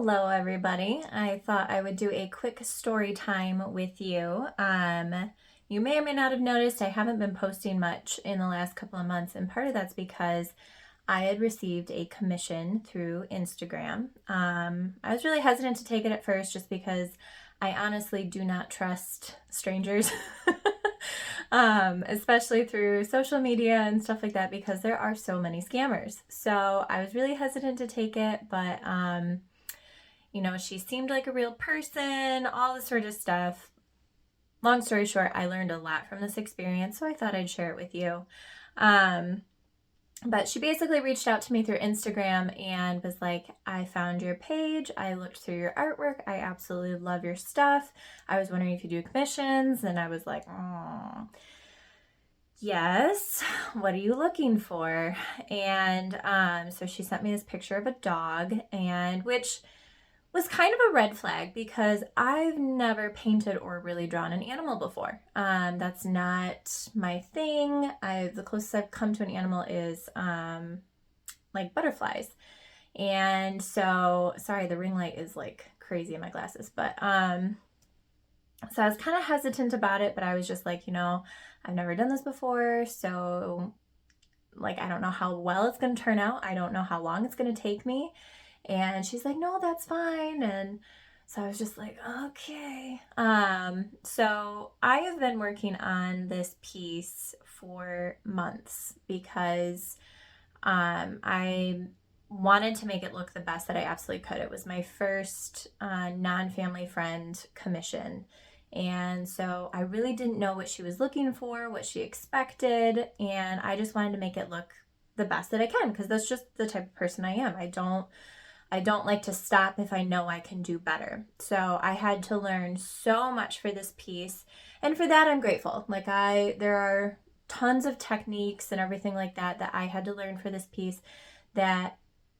Hello, everybody. I thought I would do a quick story time with you. You may or may not have noticed I haven't been posting much in the last couple of months, and part of that's because I had received a commission through Instagram. I was really hesitant to take it at first just because I honestly do not trust strangers, especially through social media and stuff like that, because there are so many scammers. So I was really hesitant to take it, but she seemed like a real person, all this sort of stuff. Long story short, I learned a lot from this experience, so I thought I'd share it with you. Um, but she basically reached out to me through Instagram and was like, I found your page. I looked through your artwork. I absolutely love your stuff. I was wondering if you do commissions. And I was like, oh, yes. What are you looking for? And so she sent me this picture of a dog, and which was kind of a red flag because I've never painted or really drawn an animal before. That's not my thing. The closest I've come to an animal is like butterflies. And so, sorry, the ring light is like crazy in my glasses, but so I was kind of hesitant about it, but I was just like, I've never done this before, so like I don't know how well it's going to turn out. I don't know how long it's going to take me. And she's like, no, that's fine. And so I was just like, okay. So I have been working on this piece for months because I wanted to make it look the best that I absolutely could. It was my first non-family friend commission. And so I really didn't know what she was looking for, what she expected, and I just wanted to make it look the best that I can because that's just the type of person I am. I don't like to stop if I know I can do better. So I had to learn so much for this piece. And for that, I'm grateful. There are tons of techniques and everything like that that I had to learn for this piece that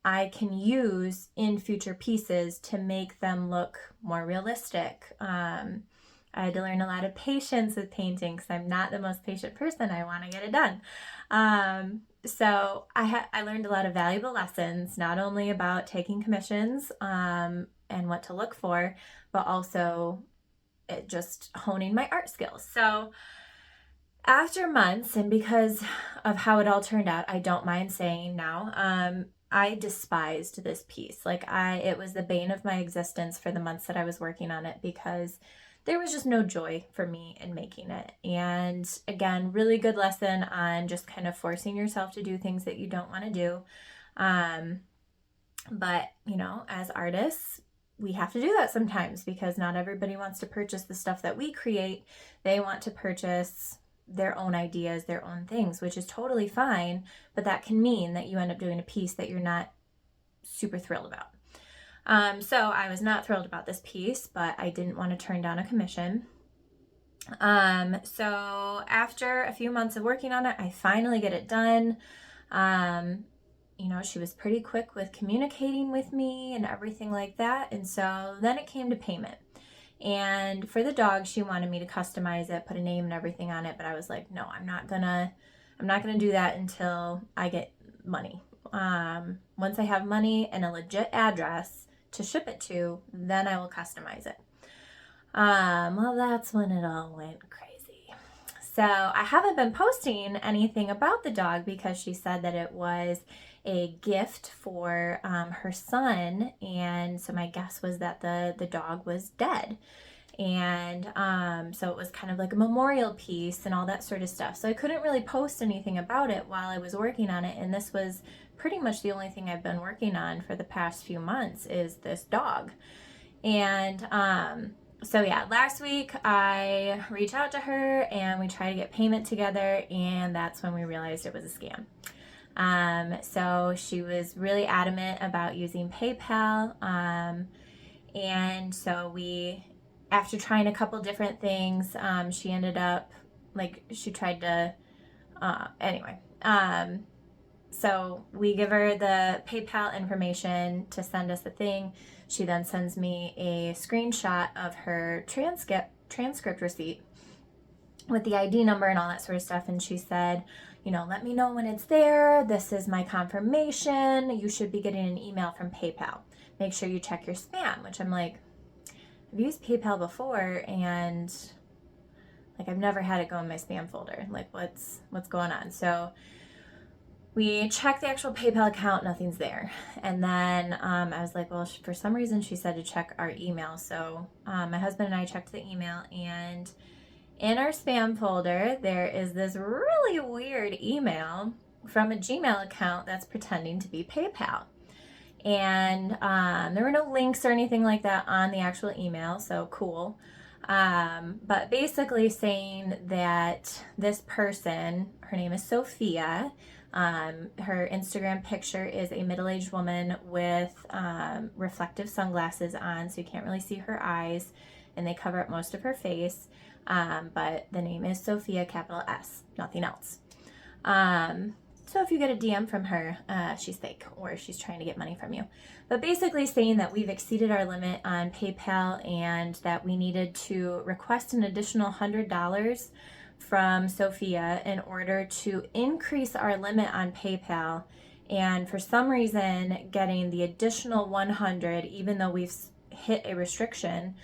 I can use in future pieces to make them look more realistic. I had to learn a lot of patience with painting because I'm not the most patient person. I want to get it done. So I learned a lot of valuable lessons, not only about taking commissions and what to look for, but also just honing my art skills. So after months, and because of how it all turned out, I don't mind saying now, I despised this piece. It was the bane of my existence for the months that I was working on it because there was just no joy for me in making it. And again, really good lesson on just kind of forcing yourself to do things that you don't want to do. But, as artists, we have to do that sometimes because not everybody wants to purchase the stuff that we create. They want to purchase their own ideas, their own things, which is totally fine. But that can mean that you end up doing a piece that you're not super thrilled about. So I was not thrilled about this piece, but I didn't want to turn down a commission. So after a few months of working on it, I finally get it done. She was pretty quick with communicating with me and everything like that. And so then it came to payment. And for the dog, she wanted me to customize it, put a name and everything on it. But I was like, no, I'm not gonna do that until I get money. Once I have money and a legit address to ship it to, then I will customize it. Well, that's when it all went crazy. So I haven't been posting anything about the dog because she said that it was a gift for her son, and so my guess was that the dog was dead. And so it was kind of like a memorial piece and all that sort of stuff. So I couldn't really post anything about it while I was working on it, and this was pretty much the only thing I've been working on for the past few months is this dog. And so yeah, last week I reached out to her and we tried to get payment together, and that's when we realized it was a scam. So she was really adamant about using PayPal. And so after trying a couple different things, she ended up, she tried to, anyway. So we give her the PayPal information to send us the thing. She then sends me a screenshot of her transcript receipt with the ID number and all that sort of stuff. And she said, let me know when it's there. This is my confirmation. You should be getting an email from PayPal. make sure you check your spam, which I'm like, I've used PayPal before and like I've never had it go in my spam folder. Like what's going on? So we checked the actual PayPal account, nothing's there. And then I was like, well, for some reason she said to check our email. So my husband and I checked the email, and in our spam folder, there is this really weird email from a Gmail account that's pretending to be PayPal. And there were no links or anything like that on the actual email, so cool. But basically saying that this person, her name is Sophia, her Instagram picture is a middle-aged woman with reflective sunglasses on, so you can't really see her eyes, and they cover up most of her face. But the name is Sophia, capital S, nothing else. So if you get a DM from her, she's fake, or she's trying to get money from you. But basically saying that we've exceeded our limit on PayPal and that we needed to request an additional $100 from Sophia in order to increase our limit on PayPal. And for some reason, getting the additional 100, even though we've hit a restriction,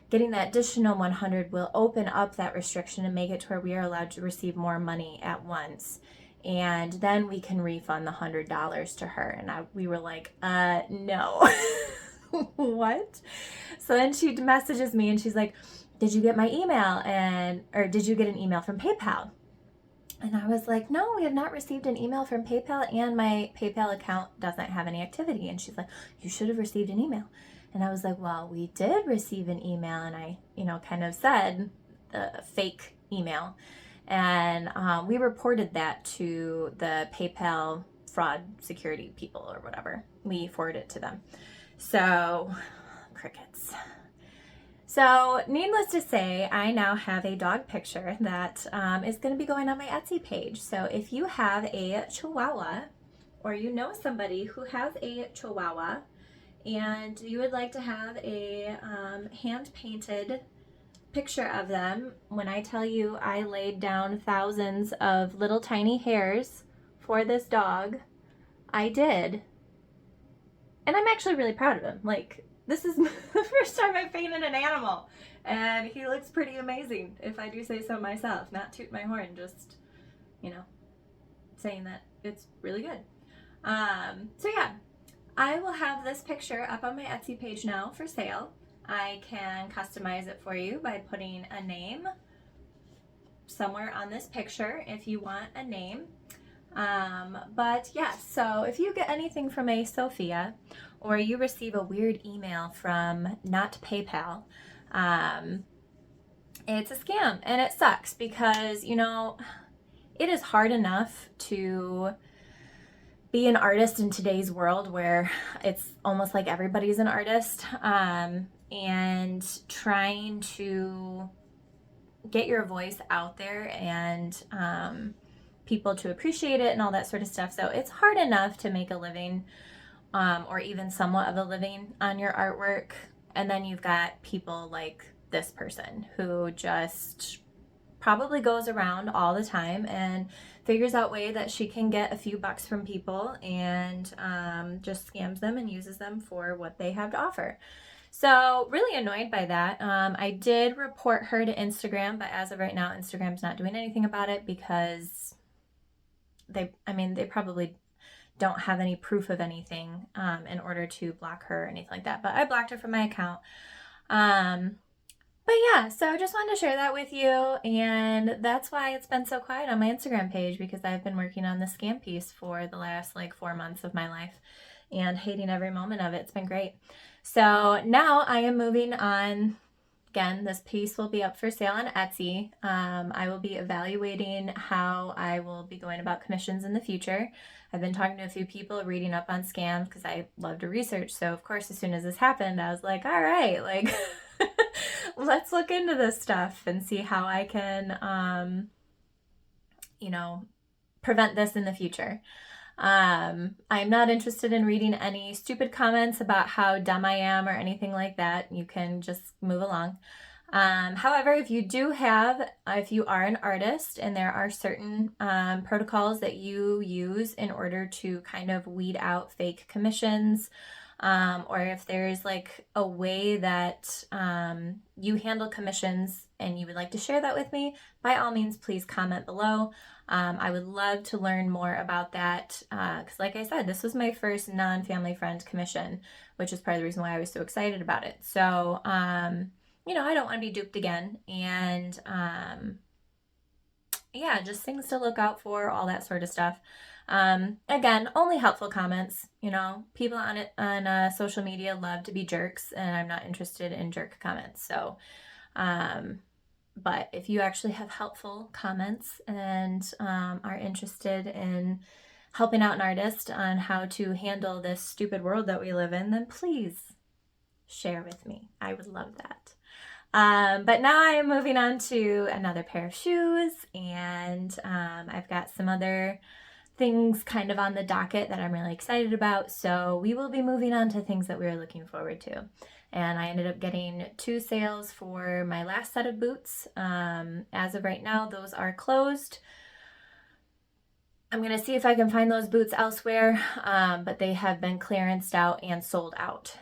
getting that additional 100 will open up that restriction and make it to where we are allowed to receive more money at once. And then we can refund the $100 to her. And we were like, no. What? So then she messages me and she's like, did you get my email? Or did you get an email from PayPal? And I was like, no, we have not received an email from PayPal, and my PayPal account doesn't have any activity. And she's like, you should have received an email. And I was like, well, we did receive an email. And I, kind of said the fake email. And we reported that to the PayPal fraud security people or whatever. We forwarded it to them. So, crickets. So, needless to say, I now have a dog picture that is going to be going on my Etsy page. So, if you have a Chihuahua, or you know somebody who has a Chihuahua, and you would like to have a hand-painted picture of them, when I tell you I laid down thousands of little tiny hairs for this dog, I did. And I'm actually really proud of him. Like, this is the first time I've painted an animal, and he looks pretty amazing, if I do say so myself. Not toot my horn, just, saying that it's really good. So yeah, I will have this picture up on my Etsy page now for sale. I can customize it for you by putting a name somewhere on this picture if you want a name. But yeah, so if you get anything from a Sophia, or you receive a weird email from not PayPal, it's a scam, and it sucks because, it is hard enough to be an artist in today's world where it's almost like everybody's an artist, and trying to get your voice out there and people to appreciate it and all that sort of stuff. So it's hard enough to make a living, or even somewhat of a living on your artwork. And then you've got people like this person who just probably goes around all the time and figures out way that she can get a few bucks from people, and just scams them and uses them for what they have to offer. So really annoyed by that. I did report her to Instagram, but as of right now, Instagram's not doing anything about it because they probably don't have any proof of anything in order to block her or anything like that. But I blocked her from my account. But yeah, so I just wanted to share that with you, and that's why it's been so quiet on my Instagram page, because I've been working on the scam piece for the last 4 months of my life and hating every moment of it. It's been great. So now I am moving on. Again, this piece will be up for sale on Etsy. I will be evaluating how I will be going about commissions in the future. I've been talking to a few people, reading up on scams because I love to research. So of course, as soon as this happened, I was like, all right, let's look into this stuff and see how I can, prevent this in the future. I'm not interested in reading any stupid comments about how dumb I am or anything like that. You can just move along. However, if you are an artist and there are certain protocols that you use in order to kind of weed out fake commissions, or if there's like a way that you handle commissions and you would like to share that with me, by all means, please comment below. I would love to learn more about that because, like I said, this was my first non-family friend commission, which is part of the reason why I was so excited about it. So, you know, I don't want to be duped again. And yeah, just things to look out for, all that sort of stuff. Again, only helpful comments. You know, people on social media love to be jerks, and I'm not interested in jerk comments. So, but if you actually have helpful comments and are interested in helping out an artist on how to handle this stupid world that we live in, then please share with me. I would love that. But now I am moving on to another pair of shoes, and I've got some other things kind of on the docket that I'm really excited about. So we will be moving on to things that we are looking forward to. And I ended up getting 2 sales for my last set of boots. As of right now, those are closed. I'm going to see if I can find those boots elsewhere, but they have been clearanced out and sold out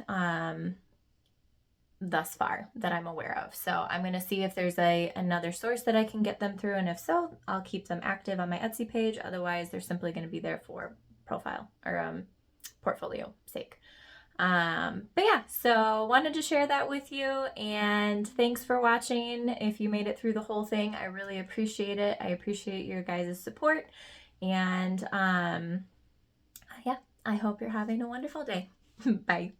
thus far that I'm aware of. So I'm going to see if there's another source that I can get them through, and if so, I'll keep them active on my Etsy page. Otherwise, they're simply going to be there for profile or portfolio sake. But yeah, so wanted to share that with you, and thanks for watching. If you made it through the whole thing, I really appreciate it. I appreciate your guys' support, and yeah, I hope you're having a wonderful day. Bye.